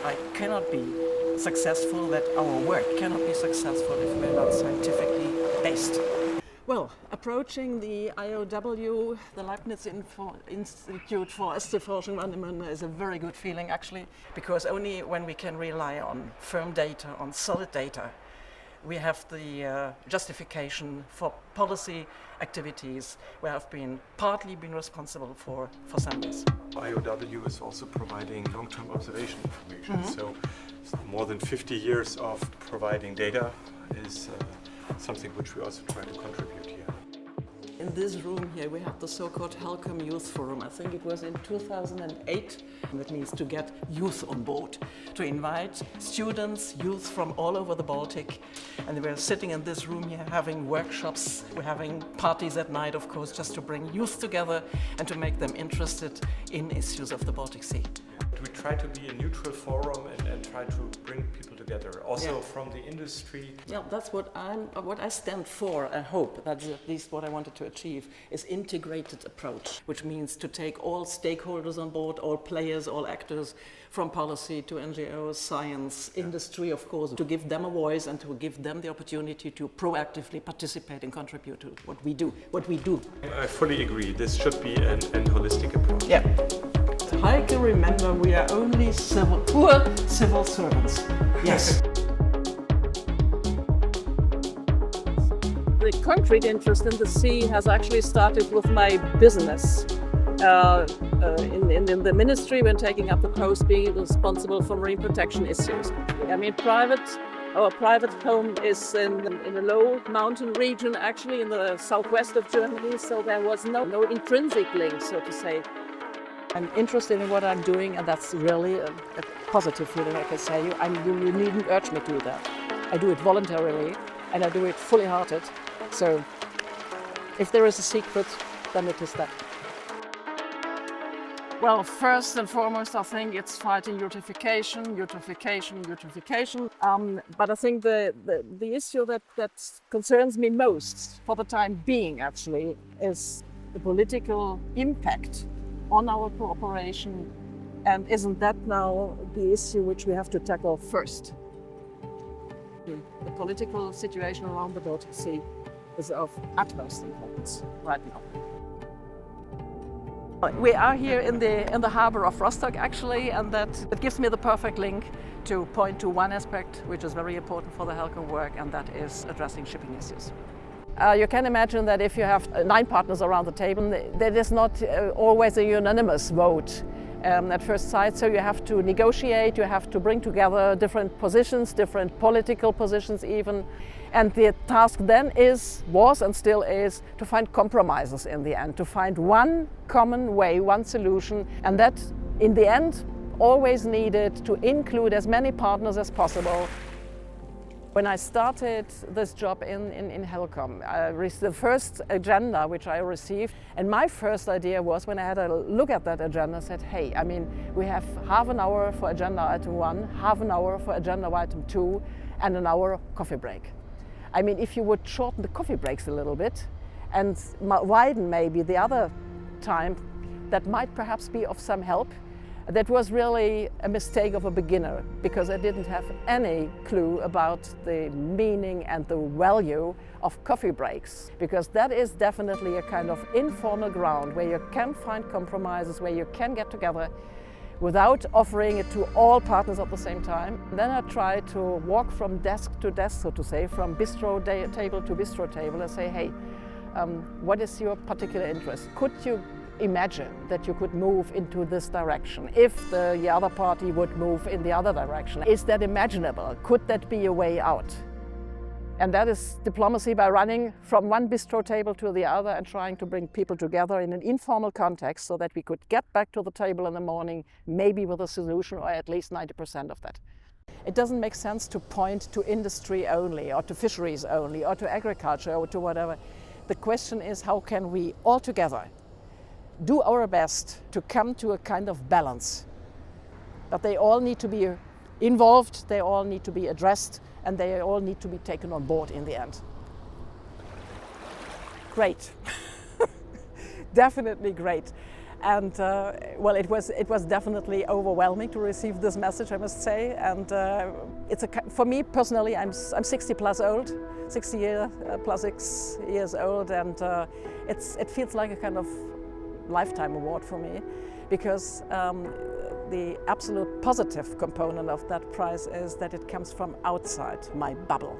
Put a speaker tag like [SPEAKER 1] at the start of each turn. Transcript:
[SPEAKER 1] I cannot be successful, that our work cannot be successful if we're not scientifically based. Well, approaching the IOW, the Leibniz Institute for Östersjöforschung, is a very good feeling actually, because only when we can rely on firm data, on solid data, we have the justification for policy activities we have partly been responsible for some years.
[SPEAKER 2] IOW is also providing long-term observation information, so more than 50 years of providing data is something which we also try to contribute here.
[SPEAKER 1] In this room here we have the so-called Helcom Youth Forum. I think it was in 2008. And that means to get youth on board, to invite students, youth from all over the Baltic. And we're sitting in this room here having workshops, we're having parties at night, of course, just to bring youth together and to make them interested in issues of the Baltic Sea.
[SPEAKER 2] We try to be a neutral forum and try to bring people together, also from the industry.
[SPEAKER 1] Yeah, that's what I stand for. I hope that's at least what I wanted to achieve, is integrated approach, which means to take all stakeholders on board, all players, all actors, from policy to NGOs, science, industry, of course, to give them a voice and to give them the opportunity to proactively participate and contribute to what we do.
[SPEAKER 2] I fully agree. This should be an holistic approach.
[SPEAKER 1] Yeah. Heike, remember, we are only poor civil servants. Yes.
[SPEAKER 3] The concrete interest in the sea has actually started with my business. In the ministry, when taking up the post, being responsible for marine protection issues. I mean, our private home is in a low mountain region, actually in the southwest of Germany, so there was no intrinsic link, so to say. I'm interested in what I'm doing, and that's really a positive feeling, I can say. You needn't urge me to do that. I do it voluntarily, and I do it fully hearted. So if there is a secret, then it is that. Well, first and foremost, I think it's fighting eutrophication. But I think the issue that concerns me most, for the time being actually, is the political impact on our cooperation. And isn't that now the issue which we have to tackle first? The political situation around the Baltic Sea is of utmost importance right now. We are here in the harbor of Rostock actually, and that gives me the perfect link to point to one aspect which is very important for the Helcom work, and that is addressing shipping issues. You can imagine that if you have 9 partners around the table, there is not always a unanimous vote at first sight, so you have to negotiate, you have to bring together different positions, different political positions even. And the task then was and still is to find compromises in the end, to find one common way, one solution, and that in the end always needed to include as many partners as possible. When I started this job in Helcom, the first agenda which I received, and my first idea was, when I had a look at that agenda, I said, hey, I mean, we have half an hour for agenda item 1, half an hour for agenda item 2, and an hour coffee break. I mean, if you would shorten the coffee breaks a little bit and widen maybe the other time, that might perhaps be of some help. That was really a mistake of a beginner, because I didn't have any clue about the meaning and the value of coffee breaks, because that is definitely a kind of informal ground where you can find compromises, where you can get together without offering it to all partners at the same time. And then I tried to walk from desk to desk, so to say, from bistro table to bistro table, and say, hey, what is your particular interest? Could you imagine that you could move into this direction if the other party would move in the other direction? Is that imaginable? Could that be a way out? And that is diplomacy, by running from one bistro table to the other and trying to bring people together in an informal context so that we could get back to the table in the morning, maybe with a solution, or at least 90% of that. It doesn't make sense to point to industry only, or to fisheries only, or to agriculture, or to whatever. The question is, how can we all together do our best to come to a kind of balance? But they all need to be involved, they all need to be addressed, and they all need to be taken on board in the end. Great. Definitely great. And well, it was definitely overwhelming to receive this message, I must say. And for me personally, I'm 60 plus old, 60 plus 6 years old, and it feels like a kind of lifetime award for me, because the absolute positive component of that prize is that it comes from outside my bubble.